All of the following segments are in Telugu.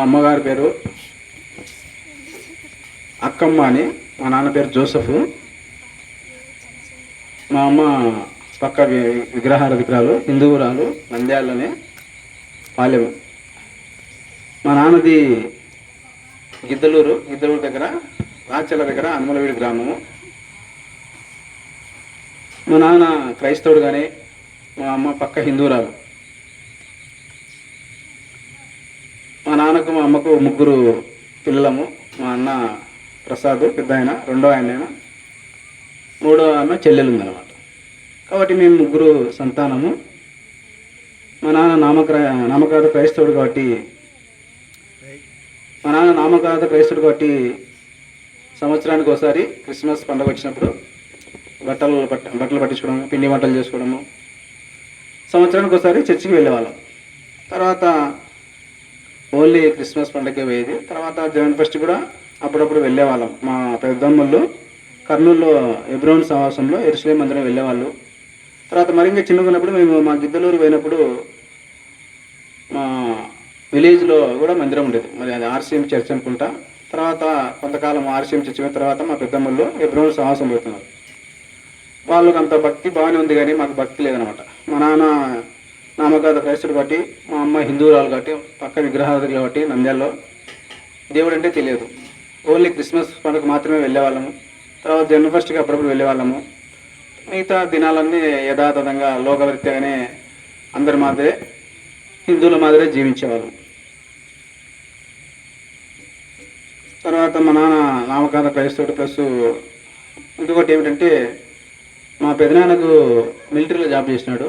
అమ్మగారి పేరు అక్కమ్మ అని, మా నాన్న పేరు జోసఫ్. మా అమ్మ పక్క విగ్రహాలు హిందువురాలు, నంద్యాలనే పాలెం. మా నాన్నది గిద్దలూరు దగ్గర రాచల దగ్గర అనుమలవీడి గ్రామము. మా నాన్న క్రైస్తవుడు కానీ మా అమ్మ పక్క హిందువురాలు. మా నాన్నకు మా అమ్మకు ముగ్గురు పిల్లలము. మా అన్న ప్రసాద్ పెద్ద ఆయన, రెండో ఆయన, మూడో అన్న చెల్లెలు ఉందన్నమాట. కాబట్టి మేము ముగ్గురు సంతానము. మా నాన్న నామకార్థ క్రైస్తవుడు కాబట్టి సంవత్సరానికి ఒకసారి క్రిస్మస్ పండుగ వచ్చినప్పుడు బట్టలు పట్టించుకోవడము, పిండి వంటలు చేసుకోవడము, సంవత్సరానికి ఒకసారి చర్చికి వెళ్ళేవాళ్ళం. తర్వాత ఓన్లీ క్రిస్మస్ పండుగకే పోయేది. తర్వాత జనవరి ఫస్ట్ కూడా అప్పుడప్పుడు వెళ్ళేవాళ్ళం. మా పెద్దమ్మళ్ళు కర్నూలులో ఎబ్రోన్ సమావేశంలో ఎరుసలేం మందిరం వెళ్ళేవాళ్ళు. తర్వాత మరి ఇంకా చిన్నగా ఉన్నప్పుడు మేము మా గిద్దలూరు పోయినప్పుడు మా విలేజ్లో కూడా మందిరం ఉండేది. మరి అది ఆర్సీఎం చర్చ్ అనుకుంటా. తర్వాత కొంతకాలం ఆర్సీఎం చర్చ్ అయిన తర్వాత మా పెద్దమ్మళ్ళు ఎబ్రోన్ సమావేశం పోతున్నారు. వాళ్ళకి అంత భక్తి బాగానే ఉంది కానీ మాకు భక్తి లేదనమాట. మా నాన్న నామకార్థ క్రైస్తవుడు కాబట్టి, మా అమ్మ హిందువురాలు కాబట్టి, పక్క విగ్రహాలు కాబట్టి నంద్యాలలో దేవుడు అంటే తెలియదు. ఓన్లీ క్రిస్మస్ పండుగ మాత్రమే వెళ్ళేవాళ్ళము. తర్వాత జనవరి ఫస్ట్కి అప్పుడప్పుడు వెళ్ళేవాళ్ళము. మిగతా దినాలన్నీ యథాతథంగా లోకవృత్తిగానే అందరి మాదిరే హిందువుల మాదిరే జీవించేవాళ్ళం. తర్వాత మా నాన్న నామకార్థ క్రైస్తవుడు ప్లస్ ఇంకొకటి ఏమిటంటే మా పెదనాన్నకు మిలిటరీలో జాబ్ చేసినాడు.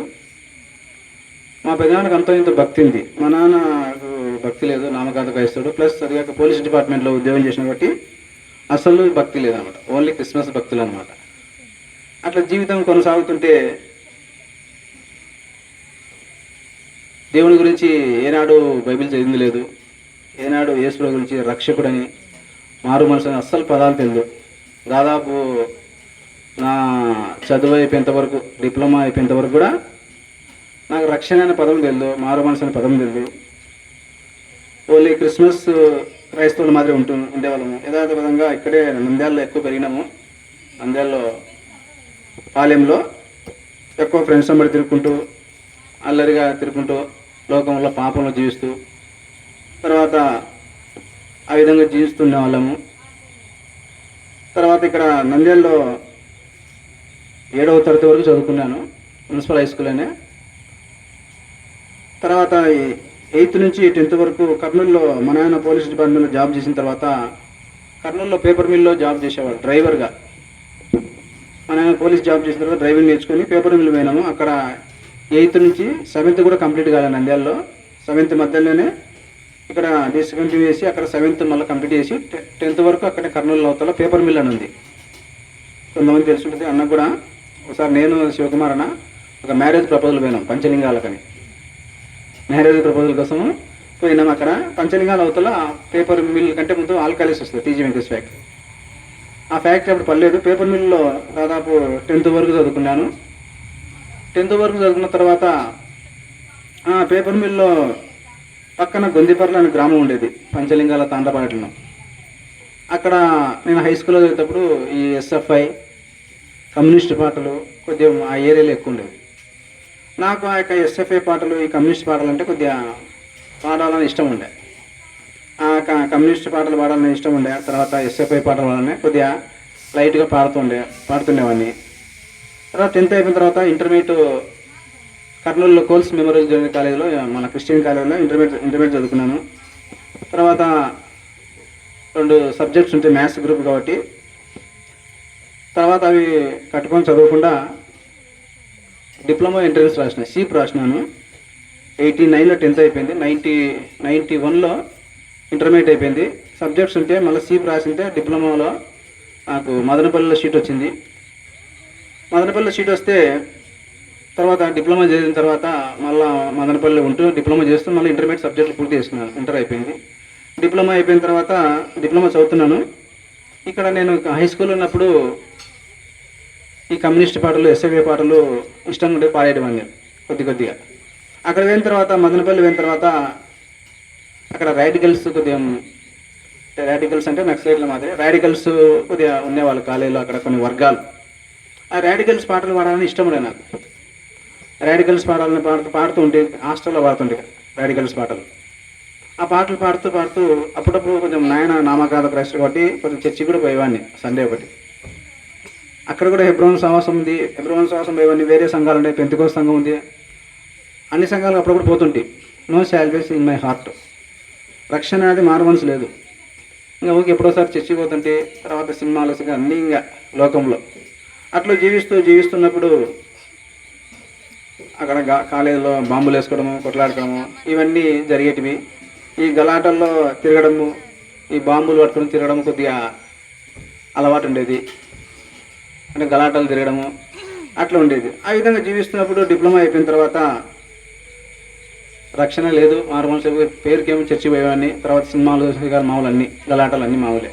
మా పెదనాన్నకు అంత ఇంత భక్తి ఉంది. మా నాన్నకు భక్తి లేదు, నామకార్థ క్రైస్తవుడు ప్లస్ అదిగాక పోలీస్ డిపార్ట్మెంట్లో ఉద్యోగం చేసిన కాబట్టి అసలు భక్తి లేదనమాట. ఓన్లీ క్రిస్మస్ భక్తులు అనమాట. అట్లా జీవితం కొనసాగుతుంటే దేవుని గురించి ఏనాడు బైబిల్ చదివింది లేదు. ఏనాడు యేసు గురించి రక్షకుడని, మారు మనసుని అస్సలు పదాలు తెలియదు. దాదాపు నా చదువు అయిపోయేంత వరకు, డిప్లొమా అయిపోయేంత వరకు కూడా నాకు రక్షణ అనే పదం తెలియదు, మారు మనసు అనే పదం తెలియదు. ఓన్లీ క్రిస్మస్ క్రైస్తవుల మాదిరి ఉండేవాళ్ళము. యథాతథంగా ఇక్కడే నంద్యాలలో ఎక్కువ పెరిగినాము. నంద్యాలలో పాలెంలో ఎక్కువ ఫ్రెండ్స్ నెంబర్ తిరుగుకుంటూ, అల్లరిగా తిరుగుకుంటూ, లోకంలో పాపంలో జీవిస్తూ, తర్వాత ఆ విధంగా జీవిస్తుండే వాళ్ళము. తర్వాత ఇక్కడ నంద్యాలలో 7వ తరగతి వరకు చదువుకున్నాను, మున్సిపల్ హై స్కూల్లోనే. తర్వాత 8th నుంచి 10th వరకు కర్నూలులో మా నాన్న పోలీస్ డిపార్ట్మెంట్లో జాబ్ చేసిన తర్వాత కర్నూలులో పేపర్ మిల్లో జాబ్ చేసేవాడు డ్రైవర్గా. మా నాన్న పోలీస్ జాబ్ చేసిన తర్వాత డ్రైవింగ్ నేర్చుకొని పేపర్ మిల్ పోయినాము. అక్కడ 8th నుంచి 7th కూడా కంప్లీట్ కాలేదు నంద్యాలలో. 7th మధ్యలోనే ఇక్కడ డిస్కంటిన్యూ చేసి అక్కడ 7th మళ్ళీ కంప్లీట్ చేసి 10th వరకు అక్కడ కర్నూలు అవతల పేపర్ మిల్ అని ఉంది. కొంతమంది తెలుసుంటుంది అన్న కూడా. ఒకసారి నేను శివకుమార్ అన్న ఒక మ్యారేజ్ ప్రపోజల్ పోయినాం పంచలింగాలకని. మ్యారేజ్ ప్రపోజల్ కోసము పోయినాం. అక్కడ పంచలింగాల అవతల పేపర్ మిల్ కంటే ముందు ఆల్కాలిస్ వస్తుంది, టీజీ వెంకటేష్ ఫ్యాక్టరీ. ఆ ఫ్యాక్టరీ అప్పుడు పర్లేదు. పేపర్ మిల్లో దాదాపు 10th వరకు చదువుకున్నాను. 10th వరకు చదువుకున్న తర్వాత పేపర్ మిల్లో పక్కన గొందిపర్ల అనే గ్రామం ఉండేది, పంచలింగాల తాండపాటలో. అక్కడ నేను హై స్కూల్లో చదివేటప్పుడు ఈ ఎస్ఎఫ్ఐ కమ్యూనిస్ట్ పాటలు కొద్దిగా ఆ ఏరియాలో ఎక్కువ ఉండేవి. నాకు ఆ యొక్క ఎస్ఎఫ్ఐ పాటలు, ఈ కమ్యూనిస్ట్ పాటలు అంటే కొద్దిగా పాడాలని ఇష్టం ఉండే. ఆ కమ్యూనిస్ట్ పాటలు పాడాలని ఇష్టం ఉండే. తర్వాత ఎస్ఎఫ్ఐ పాటలు పాడాలని కొద్దిగా లైట్గా పాడుతుండేవాడిని. తర్వాత 10th అయిపోయిన తర్వాత ఇంటర్మీడియట్ కర్నూలులో కోల్స్ మెమోరియల్ జూనియర్ కాలేజీలో, మన క్రిస్టియన్ కాలేజీలో ఇంటర్మీడియట్ చదువుకున్నాను. తర్వాత 2 సబ్జెక్ట్స్ ఉంటాయి మ్యాథ్స్ గ్రూప్ కాబట్టి. తర్వాత అవి కట్టుకొని చదవకుండా డిప్లొమా ఎంట్రన్స్ రాసిన, సీప్ రాసినాను. 89లో 10th అయిపోయింది. 91లో ఇంటర్మీడియట్ అయిపోయింది. సబ్జెక్ట్స్ ఉంటే మళ్ళీ సీప్ రాసింటే డిప్లొమాలో నాకు మదనపల్లిలో సీట్ వచ్చింది. మదనపల్లిలో సీట్ వస్తే తర్వాత డిప్లొమా చేసిన తర్వాత మళ్ళీ మదనపల్లి ఉంటూ డిప్లొమా చేస్తూ మళ్ళీ ఇంటర్మీడియట్ సబ్జెక్టులు పూర్తి చేసుకున్నాను. ఇంటర్ అయిపోయింది. డిప్లొమా అయిపోయిన తర్వాత డిప్లొమా చదువుతున్నాను. ఇక్కడ నేను హై స్కూల్లో ఉన్నప్పుడు ఈ కమ్యూనిస్ట్ పాటలు, ఎస్ఎఫ్ఐ పాటలు ఇష్టంగా ఉండే పాడేటివన్నీ కొద్దిగా. అక్కడ పోయిన తర్వాత మదనపల్లి పోయిన తర్వాత అక్కడ రాడికల్స్ కొద్దిగా, రాడికల్స్ అంటే నక్సలైట్ల మాదిరి రాడికల్స్ కొద్దిగా ఉండేవాళ్ళు కాలేజీలో, అక్కడ కొన్ని వర్గాలు. ఆ రాడికల్స్ పాటలు పాడాలని ఇష్టం లేదు నాకు. రాడికల్స్ పాడాలని పాడుతూ ఉంటే హాస్టల్లో పాడుతుంటే రాడికల్స్ పాటలు. ఆ పాటలు పాడుతూ పాడుతూ అప్పుడప్పుడు కొంచెం నాయన నామకాద క్రైస్తవ కాబట్టి కొంచెం చర్చి కూడా పోయేవాడిని సండే ఒకటి. అక్కడ కూడా హెబ్రోన్ సహవాసం ఉంది. హెబ్రోన్ సహవాసం పోయేవాడిని. వేరే సంఘాలు ఉంటాయి, పెంతెకోస్తు సంఘం ఉంది, అన్ని సంఘాలకు అప్పుడప్పుడు పోతుంటే. No salvation in my heart, రక్షణ అనేది మారు మనసు లేదు. ఇంకా ఓకే ఎప్పుడోసారి చర్చికి పోతుంటే, తర్వాత సినిమాలు అన్నీ ఇంకా లోకంలో అట్లా జీవిస్తున్నప్పుడు అక్కడ కాలేజీలో బాంబులు వేసుకోవడము, కొట్లాడటము ఇవన్నీ జరిగేటివి. ఈ గలాటల్లో తిరగడము, ఈ బాంబులు పట్టుకుని తిరగడం కొద్దిగా అలవాటు ఉండేది. అంటే గలాటలు తిరగడము అట్లా ఉండేది. ఆ విధంగా జీవిస్తున్నప్పుడు డిప్లొమా అయిపోయిన తర్వాత రక్షణ లేదు, మారుమనసు పేరుకేమో చర్చి పోయేవాడిని. తర్వాత సినిమాలు మామూలు అన్నీ గలాటలు అన్నీ మామూలే.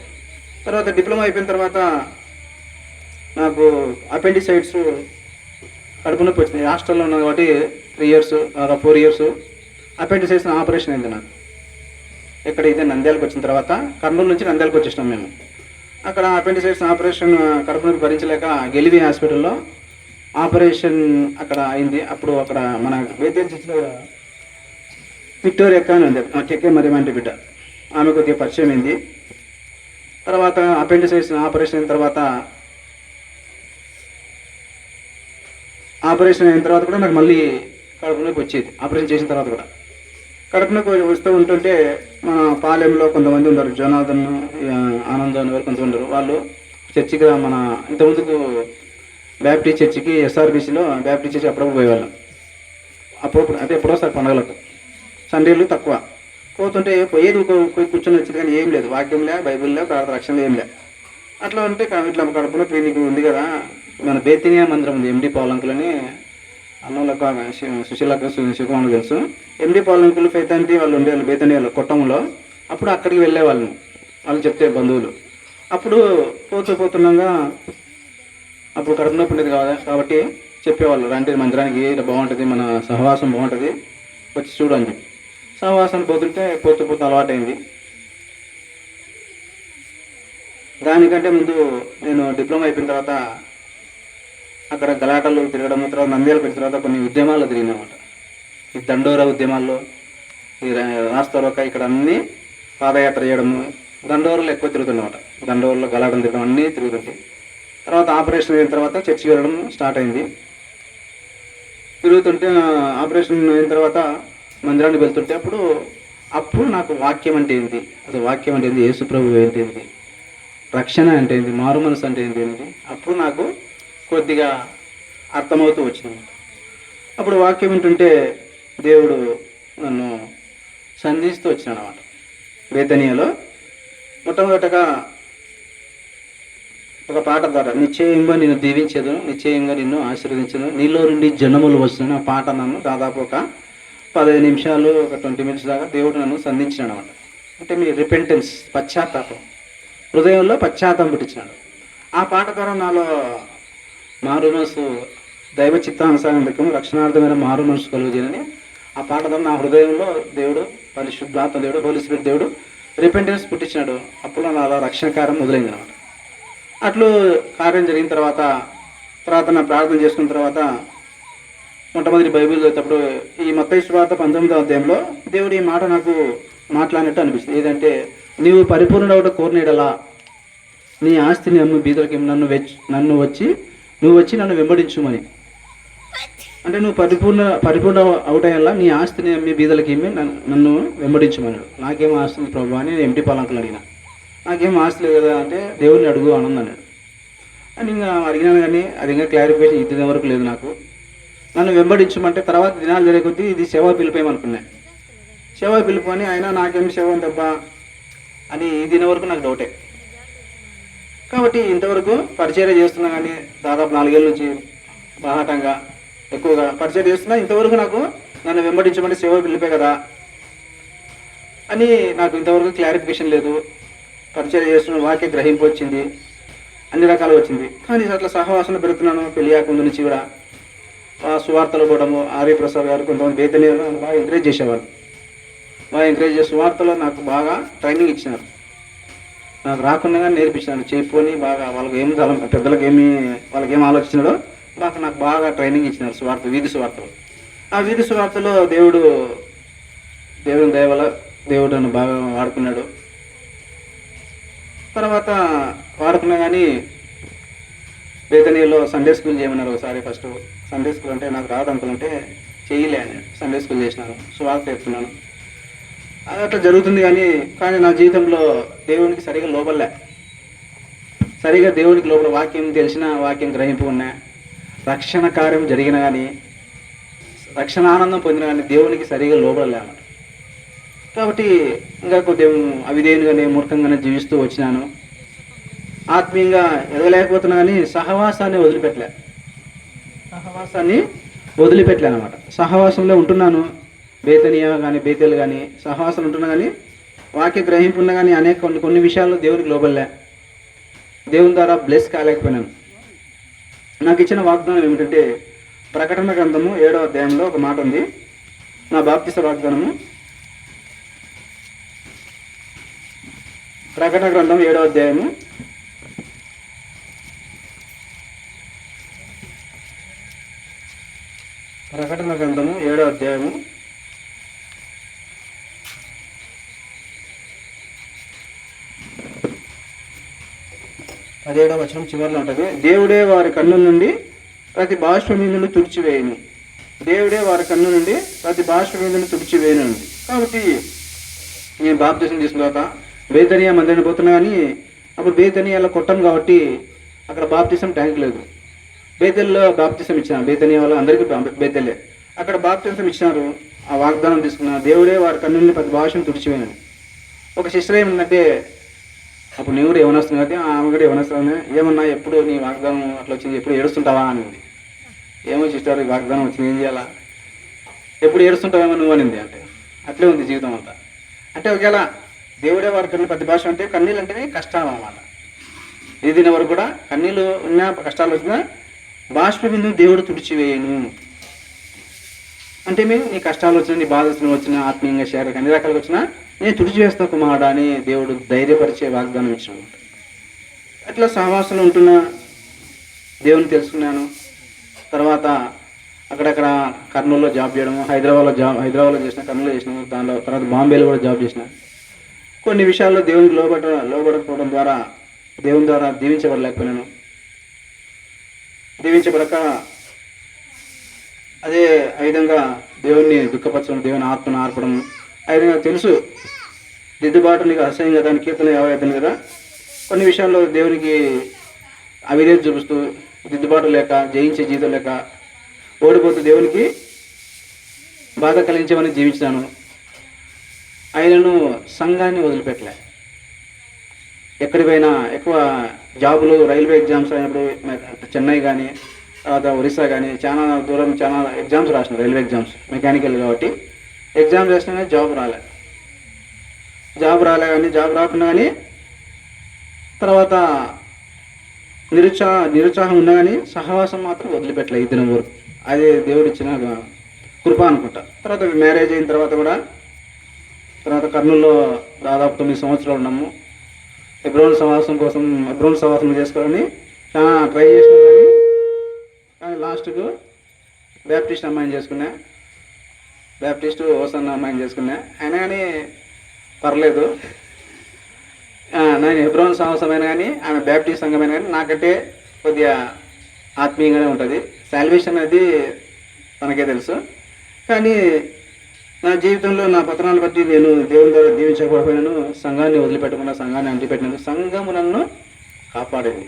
తర్వాత డిప్లొమా అయిపోయిన తర్వాత నాకు అపెండిసైడ్స్, కడుపు నొప్పి వచ్చింది. హాస్టల్లో ఉన్నాను కాబట్టి 3 years 4 years అపెండిసైడ్స్ ఆపరేషన్ అయింది నాకు. ఇక్కడ ఇదే నంద్యాలకు వచ్చిన తర్వాత, కర్నూలు నుంచి నంద్యాలకు వచ్చేసినాం మేము. అక్కడ అపెండిసైడ్స్ ఆపరేషన్, కడుపు నొప్పి భరించలేక గెలివి హాస్పిటల్లో ఆపరేషన్ అక్కడ అయింది. అప్పుడు అక్కడ మన వైద్యం చేసిన విక్టోరియా అని ఉంది, చెక్కే మరియమంటి బిడ్డ, ఆమె కొద్దిగా పరిచయం అయింది. తర్వాత అపెండిసైడ్స్ ఆపరేషన్ అయిన తర్వాత కూడా నాకు మళ్ళీ కడుపు నొప్పి వచ్చేది. ఆపరేషన్ చేసిన తర్వాత కూడా కడుపు నొప్పి వస్తూ ఉంటుంటే మన పాలెంలో కొంతమంది ఉన్నారు, జనార్దన్, ఆనంద్ అని కొంతమంది ఉన్నారు. వాళ్ళు చర్చికి మన ఇంతకుముందుకు బ్యాప్టిస్ట్ చర్చికి, ఎస్ఆర్బీసీలో బ్యాప్టిస్ట్ చర్చి అప్పుడప్పుడు పోయేవాళ్ళం. అప్పుడప్పుడు అంటే ఎప్పుడోసారి పండుగలకు, సండేలు తక్కువ పోతుంటే పోయేది కూర్చొని వచ్చింది. కానీ ఏం లేదు, వాక్యంలే, బైబిల్లే, ప్రార్థన రక్షణలు ఏం లే. అట్లా ఉంటే ఇట్లా కడుపులో క్లినిక్ ఉంది కదా, మన బేతినియా మందిరం ఉంది, ఎండి పాలంకులని అన్నోళ్ళకు సుశీలకు శివకుమార్కి తెలుసు. ఎండి పాలంకులు ఫైతాంటి వాళ్ళు ఉండేవాళ్ళు బేతనియాలో కొట్టంలో. అప్పుడు అక్కడికి వెళ్ళేవాళ్ళని వాళ్ళు చెప్తే బంధువులు. అప్పుడు పోతుండగా అప్పుడు కడుపు నొప్పి ఉండేది కాబట్టి చెప్పేవాళ్ళు, రండి మందిరానికి, బాగుంటుంది, మన సహవాసం బాగుంటుంది, వచ్చి చూడండి. సహవాసాన్ని పోతూ అలవాటైంది. దానికంటే ముందు నేను డిప్లొమా అయిపోయిన తర్వాత అక్కడ గలాటల్లో తిరగడం, తర్వాత నంద్యాలకు వచ్చిన తర్వాత కొన్ని ఉద్యమాల్లో తిరిగినమాట. ఈ దండోరా ఉద్యమాల్లో, ఈ రాస్తారోక, ఇక్కడ అన్నీ పాదయాత్ర చేయడము, దండోరలో ఎక్కువ తిరుగుతుండమాట. దండోరలో గలాటలు తిరగడం అన్నీ తిరుగుతుంటాయి. తర్వాత ఆపరేషన్ అయిన తర్వాత చర్చికి వెళ్ళడం స్టార్ట్ అయింది. తిరుగుతుంటే ఆపరేషన్ అయిన తర్వాత మందిరానికి వెళ్తుంటే అప్పుడు నాకు వాక్యం అంటే ఏంటి, అసలు వాక్యం అంటే ఏంటి, యేసు ప్రభువు అంటే ఏంటి, రక్షణ అంటే ఏంటి, మారు మనసు అంటే ఏంటి అనేది అప్పుడు నాకు కొద్దిగా అర్థమవుతూ వచ్చింది. అప్పుడు వాక్యం వింటుంటే దేవుడు నన్ను సంధిస్తూ వచ్చినాడు అన్నమాట. బేతనియాలో మొట్టమొదటగా ఒక పాట ద్వారా, నిశ్చయంగా నిన్ను దీవించదు, నిశ్చయంగా నిన్ను ఆశీర్వదించదు, నీలో నుండి జనములు వస్తుంది. ఆ పాట నన్ను దాదాపు ఒక 15 నిమిషాలు, ఒక 20 minutes దాకా దేవుడు నన్ను సంధించినాడు అన్నమాట. అంటే మీ రిపెంటెన్స్, పశ్చాత్తాపం, హృదయంలో పశ్చాత్తాపం పుట్టించినాడు. ఆ పాట ద్వారా నాలో మారు మనసు, దైవ చిత్తానుసారం లెక్కము రక్షణార్థమైన మారు మనసు కలుగుతుందని ఆ పాట ద్వారా నా హృదయంలో దేవుడు, పరిశుద్ధాత్మ దేవుడు, హోలీ స్పిరిట్ దేవుడు రిపెంటెన్స్ పుట్టించినాడు. అప్పుడు నాలో రక్షణ కార్యం మొదలైంది అన్నమాట. అట్లు కార్యం జరిగిన తర్వాత నా ప్రార్థన చేసుకున్న తర్వాత మొట్టమొదటి బైబిల్ చదివేటప్పుడు ఈ మత్తయి సువార్త 19వ అధ్యాయంలో దేవుడు ఈ మాట నాకు మాట్లాడినట్టు అనిపిస్తుంది. ఏదంటే, నీవు పరిపూర్ణుడవుట కోరినడలా నీ ఆస్తిని అమ్ము బీదలకి నువ్వు వచ్చి నన్ను వెంబడించుమని. అంటే నువ్వు పరిపూర్ణ అవుటాయల్లా నీ ఆస్తిని అమ్మి బీదలకి నన్ను వెంబడించుమన్నాడు. నాకేం ఆస్తి ఉంది ప్రభు అని ఎంటీ పాలంకులు అడిగిన. నాకేం ఆస్తి లేదు కదా అంటే, దేవుడిని అడుగు ఆనంద్ అన్నాడు. అని ఇంకా అడిగినాను, కానీ అది ఇంకా క్లారిఫికేషన్ ఇది వరకు లేదు నాకు. నన్ను వెంబడించమంటే తర్వాత దినాలు జరిగే కొద్దీ ఇది సేవా పిలిపేయమనుకున్నా. సేవా పిలుపు అని, అయినా నాకేం సేవ ఉందబ్బా అని ఈ దిన వరకు నాకు డౌటే. కాబట్టి ఇంతవరకు పరిచయం చేస్తున్నా, కానీ దాదాపు 4 ఏళ్ళ నుంచి బాహాటంగా ఎక్కువగా పరిచయం చేస్తున్నా. ఇంతవరకు నాకు నన్ను వెంబడించమంటే సేవ పిలిపే కదా అని నాకు ఇంతవరకు క్లారిఫికేషన్ లేదు. పరిచయం చేస్తున్న వాక్య గ్రహింపు వచ్చింది, అన్ని రకాలు వచ్చింది. కానీ అట్లా సహవాసన పెరుగుతున్నాను. పెళ్లి కాకుండా నుంచి కూడా సువార్తలు పోవడము, ఆర్య ప్రసాద్ గారు కొంతమంది బేతనీయులు బాగా ఎంకరేజ్ చేసేవాళ్ళు. బాగా ఎంకరేజ్ చేసి సువార్తలో నాకు బాగా ట్రైనింగ్ ఇచ్చినారు. నాకు రాకుండా కానీ నేర్పించినాను. చెప్పుకొని బాగా వాళ్ళకి ఏం పెద్దలకు వాళ్ళకి ఏం ఆలోచించినాడో నాకు బాగా ట్రైనింగ్ ఇచ్చినారు సువార్త, వీధి సువార్తలు. ఆ వీధి సువార్తలో దేవుని దయ వల్ల దేవుడు నన్ను బాగా వాడుకున్నాడు. తర్వాత వాడుకున్నా కానీ బేతనీలో సండే స్కూల్ చేయమన్నారు ఒకసారి. ఫస్ట్ సండే స్కూల్ అంటే నాకు రాదు అనుకుంటే చేయలే అని సండే స్కూల్ చేసినాను, సువార్త చెప్తున్నాను. అది అట్లా జరుగుతుంది. కానీ నా జీవితంలో దేవునికి సరిగా లోపలే, సరిగా దేవునికి లోపల వాక్యం తెలిసిన, వాక్యం గ్రహింపు ఉన్నా, రక్షణ కార్యం జరిగిన కానీ, రక్షణ ఆనందం పొందిన కానీ దేవునికి సరిగా లోపలే అన్నమాట. కాబట్టి ఇంకా కొద్దిగా అవిధేయునిగానే మూర్ఖంగానే జీవిస్తూ వచ్చినాను. ఆత్మీయంగా ఎదగలేకపోతున్నా కానీ సహవాసాన్ని వదిలిపెట్టలే అనమాట. సహవాసంలో ఉంటున్నాను. బేతనియా కానీ బేతేలు కానీ సహవాసాలు ఉంటున్నా కానీ వాక్య గ్రహింపు ఉన్నా కానీ కొన్ని విషయాల్లో దేవునికి లోబడలే, దేవుని ద్వారా బ్లెస్ కాలేకపోయినాను. నాకు ఇచ్చిన వాగ్దానం ఏమిటంటే ప్రకటన గ్రంథము 7వ అధ్యాయంలో ఒక మాట ఉంది. నా బాప్తిస్మ వాగ్దానము, ప్రకటన గ్రంథం 7వ అధ్యాయము 7వ అధ్యాయము 17వ వచనం చివరిలో ఉంటుంది. దేవుడే వారి కన్నుల నుండి ప్రతి బాష్పమీదును తుడిచివేయను. దేవుడే వారి కన్ను నుండి ప్రతి బాష్పమీదును తుడిచివేయను. కాబట్టి నేను బాప్తిసం తీసుకున్న తర్వాత బేతనియా మందిరానికి పోతున్నా కానీ అప్పుడు బేతనియాలో కొట్టం కాబట్టి అక్కడ బాప్తిసం ట్యాంక్ లేదు. బేతెల్లో బాప్తిసం ఇచ్చినారు. బేతనియా వాళ్ళు అందరికీ బేతెల్లే అక్కడ బాప్తిసం ఇచ్చినారు. ఆ వాగ్దానం తీసుకున్నారు, దేవుడే వారి కన్ను నుండి ప్రతి భాషను తుడిచివేయను. ఒక సిస్టర్ ఏమిటంటే అప్పుడు నేను కూడా ఏమనొస్తుంది కాబట్టి ఆమె కూడా ఏమనొస్తుంది, ఏమన్నా ఎప్పుడు నీ వాగ్దానం అట్లా వచ్చింది, ఎప్పుడు ఏడుస్తుంటావా అనింది. ఏమో సిస్టర్ వాగ్దానం వచ్చింది ఏం చేయాలా, ఎప్పుడు ఏడుస్తుంటావేమో నువ్వు అనింది. అంటే అట్లే ఉంది జీవితం అంతా. అంటే ఒకవేళ దేవుడే వారి కన్ను ప్రతి భాష అంటే కన్నీళ్ళు అంటేనే కష్టాలు అన్నమాట. ఈ దిన వరకు కూడా కన్నీళ్ళు ఉన్నా, కష్టాలు వచ్చినా బాష్పబిందువు దేవుడు తుడిచివేయను అంటే మేము నీ కష్టాలు వచ్చినా, నీ బాధలు వచ్చినా, ఆత్మీయంగా శారీరక అన్ని రకాలుగా వచ్చినా నేను తుడిచివేస్తా కుమారుడా అని దేవుడు ధైర్యపరిచే వాగ్దానం ఇచ్చాడు. అట్లా సహవాసంలో ఉంటున్నా, దేవుని తెలుసుకున్నాను. తర్వాత అక్కడక్కడ కర్నూలులో జాబ్ చేయడము, హైదరాబాద్లో చేసిన, కర్నూలులో చేసిన, దానిలో తర్వాత బాంబేలో కూడా జాబ్ చేసిన. కొన్ని విషయాల్లో దేవునికి లోబడకపోవడం ద్వారా దేవుని ద్వారా దీవించబడలేకపోయినాను. దీవించబడక అదే ఆ విధంగా దేవుణ్ణి దుఃఖపరచడం, దేవుని ఆత్మను ఆర్పడం. ఆ విధంగా తెలుసు దిద్దుబాటు నీకు అసహ్యం కదా అని కీర్తన 50 కదా. కొన్ని విషయాల్లో దేవునికి అవిధేయత చూపిస్తూ దిద్దుబాటు లేక, జయించే జీవితం లేక ఓడిపోతూ దేవునికి బాధ కలిగించమని జీవించినాను. ఆయనను సంఘాన్ని వదిలిపెట్టలే. ఎక్కడికి పోయినా ఎక్కువ జాబులు, రైల్వే ఎగ్జామ్స్ అయినప్పుడు చెన్నై కానీ తర్వాత ఒరిస్సా కానీ చాలా దూరం చాలా ఎగ్జామ్స్ రాసిన, రైల్వే ఎగ్జామ్స్ మెకానికల్ కాబట్టి ఎగ్జామ్ చేసినా కానీ జాబ్ రాలే కానీ జాబ్ రాకుండా కానీ తర్వాత నిరుత్సాహం ఉన్నా కానీ సహవాసం మాత్రం వదిలిపెట్టలే ఈ దినం వరకు. అదే దేవుడు ఇచ్చిన కృప అనుకుంటా. తర్వాత మ్యారేజ్ అయిన తర్వాత కూడా తర్వాత కర్నూలులో దాదాపు 9 సంవత్సరాలు ఉన్నాము. ఎబ్రోన్ సహవాసం చేసుకోవాలని చాలా ట్రై చేసినా కానీ లాస్ట్కు బ్యాప్టిస్ట్ అమ్మాయిని చేసుకున్నా, బ్యాప్టిస్ట్ ఓసన్న అమ్మాయిని చేసుకున్నా. అయినా కానీ పర్లేదు, నేను హెబ్రోన్ సహవాసమైన కానీ ఆమె బ్యాప్టిస్ట్ సంఘమైన కానీ నాకంటే కొద్దిగా ఆత్మీయంగానే ఉంటుంది. సాల్వేషన్ అనేది మనకే తెలుసు. కానీ నా జీవితంలో నా పతనాలు బట్టి నేను దేవుని ద్వారా దీవించకపోయినాను. సంఘాన్ని వదిలిపెట్టకుండా సంఘాన్ని అంటిపెట్టినాను. సంఘము నన్ను కాపాడేది.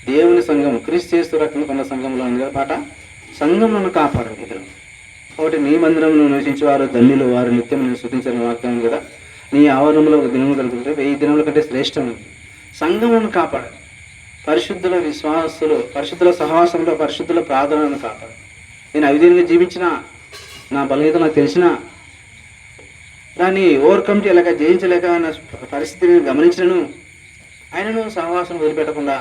దేవుని సంఘం క్రీస్తు చేస్తూ రక్షణ కొన్న సంఘంలో ఉంది కదా పాట, సంఘం నన్ను కాపాడేది. ఇద్దరు కాబట్టి నీ మందిరంలో నివసించేవారు ధన్యులు, వారు నిత్యం నేను స్తుతించాలని వాగ్దానం కదా. నీ ఆవరణంలో ఒక దినము కలుగుతుంటే 1000 దినముల కంటే శ్రేష్టం. సంఘం నన్ను కాపాడేది. పరిశుద్ధుల విశ్వాసులు, పరిశుద్ధుల సహవాసంలో, పరిశుద్ధుల ప్రార్థనను కాపాడు. నేను అవిధంగా జీవించిన, నా బలహీనత నాకు తెలిసిన, దాన్ని ఓవర్కమ్ చేయలేక, జయించలేక నా పరిస్థితిని గమనించినను ఆయనను సహవాసం వదిలిపెట్టకుండా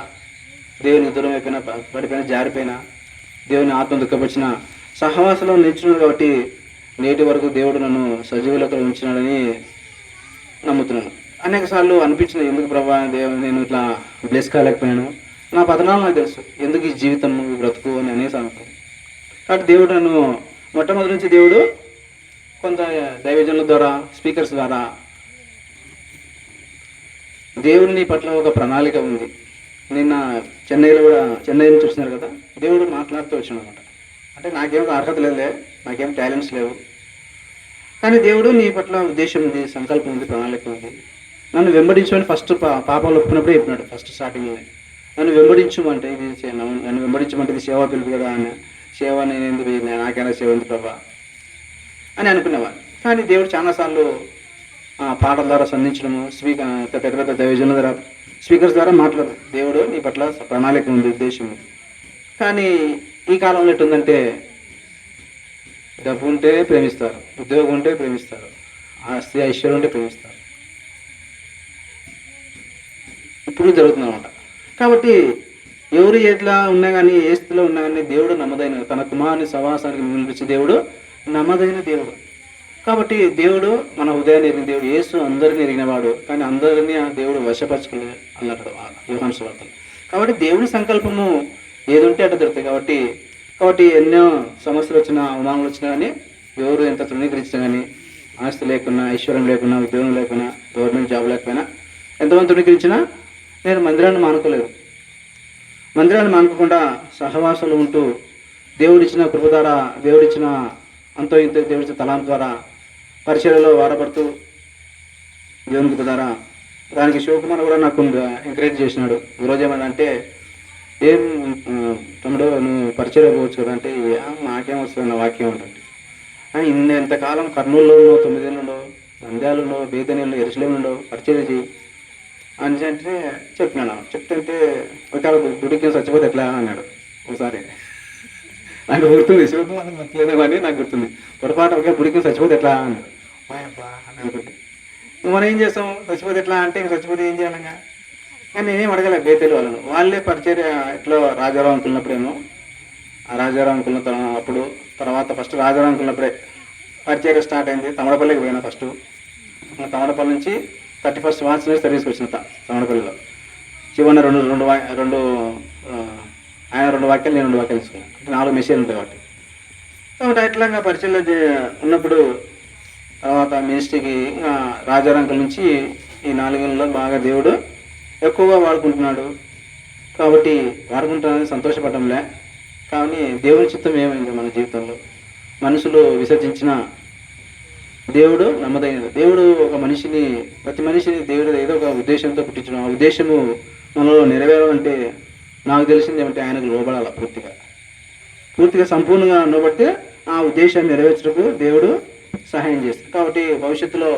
దేవుని దూరం అయిపోయినా, పడిపోయినా, జారిపోయినా, దేవుని ఆత్మ దుఃఖపరిచిన సహవాసంలో నిల్చున్నాను. కాబట్టి నేటి వరకు దేవుడు నన్ను సజీవులకు ఉంచినాడని నమ్ముతున్నాను. అనేక సార్లు అనిపించిన, ఎందుకు ప్రభా నేను ఇట్లా బ్లెస్ కాలేకపోయాను, నా పతనాలు నాకు తెలుసు, ఎందుకు ఈ జీవితం ఈ బ్రతుకు అని అనేసి అనుకున్నాను. కాబట్టి దేవుడు నన్ను మొట్టమొదటి నుంచి దేవుడు కొంత దైవజనుల ద్వారా, స్పీకర్స్ ద్వారా దేవుడు నీ పట్ల ఒక ప్రణాళిక ఉంది. నిన్న చెన్నైలో కూడా, చెన్నైని చూస్తున్నారు కదా, దేవుడు మాట్లాడుతూ వచ్చాడు అనమాట. అంటే నాకేం అర్హత లేదులే, నాకేం టాలెంట్స్ లేవు, కానీ దేవుడు నీ పట్ల ఉద్దేశం ఉంది, సంకల్పం ఉంది, ప్రణాళిక ఉంది. నన్ను వెంబడించమని ఫస్ట్ పాపాలు ఒప్పుకున్నప్పుడే చెప్పినాడు. ఫస్ట్ స్టార్టింగ్లో నన్ను వెంబడించమంటే నన్ను వెంబడించమంటే ఇది సేవా పిలుపు కదా అని, సేవ నేను ఎందుకు, నాకైనా సేవ ఎందుకు ప్రభా అని అనుకునేవాడు. కానీ దేవుడు చాలాసార్లు పాటల ద్వారా సంధించడము, పెద్ద పెద్ద దైవజనుల ద్వారా, స్పీకర్స్ ద్వారా మాట్లాడదు. దేవుడు నీ పట్ల ప్రణాళిక ఉంది, ఉద్దేశం ఉంది. కానీ ఈ కాలంలో ఎట్టుందంటే, డబ్బు ఉంటే ప్రేమిస్తారు, ఉద్యోగం ఉంటే ప్రేమిస్తారు, ఆస్తి ఐశ్వర్యం ఉంటే ప్రేమిస్తారు. ఇప్పుడు జరుగుతుందన్నమాట. కాబట్టి ఎవరు ఎట్లా ఉన్నా కానీ, ఏ స్థితిలో ఉన్నా కానీ దేవుడు నమ్మదైన, తన కుమారుని సవాసానికి నిలిపించే దేవుడు నమ్మదైన దేవుడు. కాబట్టి దేవుడు మన హృదయాన్ని ఎరిగిన దేవుడు. యేసు అందరిని ఎరిగినవాడు, కానీ అందరినీ ఆ దేవుడు వశపరచుకుని అన్నట్టు యోహాను సువార్తలో. కాబట్టి దేవుని సంకల్పము ఏది ఉంటే అట్లా దొరుకుతాయి. కాబట్టి ఎన్నో సమస్యలు వచ్చినా, అవమానాలు వచ్చినా కానీ, ఎవరు ఎంత తృణీకరించినా కానీ, ఆస్తి లేకున్నా, ఐశ్వర్యం లేకున్నా, ఉద్యోగం లేకున్నా, గవర్నమెంట్ జాబ్ లేకపోయినా, ఎంతమంది తృణీకరించినా నేను మందిరాన్ని మానుకోలేదు. మందిరాన్ని మానుకోకుండా సహవాసాలు ఉంటూ, దేవుడిచ్చిన కృప ద్వారా, దేవుడిచ్చిన అంతో ఇంతో దేవుడిచ్చిన తలాంత ద్వారా పరిచర్యలో వాడబడుతూ, దేవుని కృప ద్వారా, దానికి శివకుమార్ కూడా నాకు ఎంకరేజ్ చేసినాడు. ఈరోజు ఏమన్నా అంటే, ఏం తమ్ముడు నువ్వు పరిచయం పోవచ్చు కదా అంటే, నాకేం వస్తుంది నా వాక్యం ఉంటుంది. ఇంతకాలం కర్నూలులో ఉండవు, 9 ఏళ్ళు ఉండవు, నంద్యాలలో, బేతనీళ్ళు, ఎరుసలేములు ఉండవు, పరిచయం చేయి అని అంటే చెప్పినాను. చెప్తుంటే ఒకవేళ గుడికి చచ్చిపోతే ఎట్లా అన్నాడు ఒకసారి. నాకు గుర్తుంది, శివకుమార్ నచ్చలేదేమో అని నాకు గుర్తుంది. పొరపాటు ఒకే గుడికి చచ్చిపోతే ఎట్లా అన్నాడు. అబ్బా అని అనుకుంటే, మనం ఏం చేస్తాం, చచ్చిపోతే ఎట్లా అంటే, ఇంక చచ్చిపోతే ఏం చేయాలంగా. కానీ నేనేం అడగలే బేతేలు వాళ్ళను. వాళ్ళే పరిచయం ఎట్లో రాజారావు అనుకున్నప్పుడేమో, ఆ రాజారావు అనుకున్న అప్పుడు, తర్వాత ఫస్ట్ రాజారావు అనుకున్నప్పుడే పరిచయం స్టార్ట్ అయింది. తమడపల్లికి పోయినా ఫస్ట్. తమడపల్లి నుంచి 31st మార్చ్ నుంచి సర్వీస్కి వచ్చిన తమడపల్లిలో. శివన్న రెండు ఆయన 2 వాక్యాలు, నేను 2 వాక్యాలు తీసుకున్నాను. 4 మెసేజ్లు ఉంటాయి కాబట్టి అట్లాగా పరిచయంలో ఉన్నప్పుడు, తర్వాత మినిస్ట్రీకి రాజారావు అంకుల్ నుంచి ఈ 4 ఏళ్ళలో బాగా దేవుడు ఎక్కువగా వాడుకుంటున్నాడు. కాబట్టి వాడుకుంటున్నానని సంతోషపడడంలే. కానీ దేవుని చిత్తం ఏమైంది మన జీవితంలో, మనుషులు విసర్జించిన దేవుడు నమ్మదైనది. దేవుడు ఒక మనిషిని, ప్రతి మనిషిని దేవుడు ఏదో ఒక ఉద్దేశంతో పుట్టించడం. ఆ ఉద్దేశము మనలో నెరవేరాలంటే నాకు తెలిసింది ఏమంటే, ఆయనకు లోబడాలి. పూర్తిగా సంపూర్ణంగా లోబడితే ఆ ఉద్దేశాన్ని నెరవేర్చడానికి దేవుడు సహాయం చేస్తాడు. కాబట్టి భవిష్యత్తులో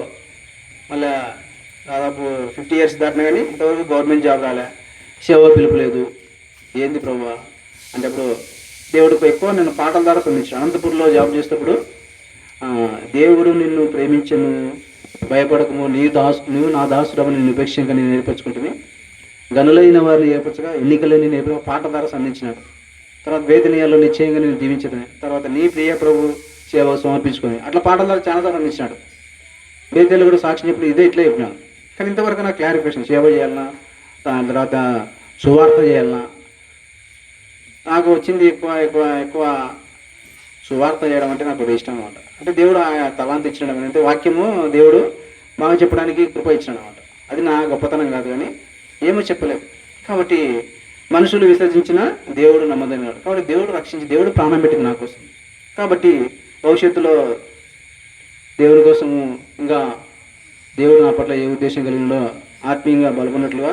మళ్ళీ దాదాపు 50 years దాటినా కానీ ఇంతవరకు గవర్నమెంట్ జాబ్ రాలే, సేవ పిలుపు లేదు. ఏంది ప్రభు అంటే, అప్పుడు దేవుడికి ఎక్కువ నేను పాటల ద్వారా సంధించాను. అనంతపూర్లో జాబ్ చేసేటప్పుడు, దేవుడు నిన్ను ప్రేమించను, భయపడకము, నువ్వు నా దాసుడవు, నిన్ను ఉపేక్షంగా నేను నేర్పించుకుంటుని, గనులైన వారిని ఏర్పరచగా, ఎన్నికలని నేర్పగా పాట ద్వారా సంధించినాడు. తర్వాత వేదనీయాల్లో నిశ్చయంగా నేను దీవించదని, తర్వాత నీ ప్రియ ప్రభు సేవ సమర్పించుకొని, అట్లా పాటల ద్వారా చాలా సార్లు అందించినాడు. వేదలు కూడా సాక్షి చెప్పిన ఇదే ఇట్లా చెప్పినాను. కానీ ఇంతవరకు నాకు క్లారిఫికేషన్, సేవ చేయాలన్నా, దాని తర్వాత సువార్త చేయాలన్నా, నాకు వచ్చింది ఎక్కువ సువార్త చేయడం అంటే నాకు ఇష్టం అనమాట. అంటే దేవుడు తలాంత ఇచ్చినాడు అంటే, వాక్యము దేవుడు బాగా చెప్పడానికి కృప ఇచ్చినాడు అనమాట. అది నా గొప్పతనం కాదు, కానీ ఏమో చెప్పలేము. కాబట్టి మనుషులు విసర్జించిన దేవుడు నమ్మదైనాడు. కాబట్టి దేవుడు రక్షించి, దేవుడు ప్రాణం పెట్టింది నా కోసం. కాబట్టి భవిష్యత్తులో దేవుని కోసము, ఇంకా దేవుడు నా పట్ల ఏ ఉద్దేశం కలిగినో ఆత్మీయంగా బలపడినట్లుగా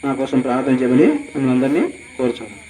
నా కోసం ప్రార్థన చేయమని మిమ్మల్ని అందరినీ కోరుచున్నాను.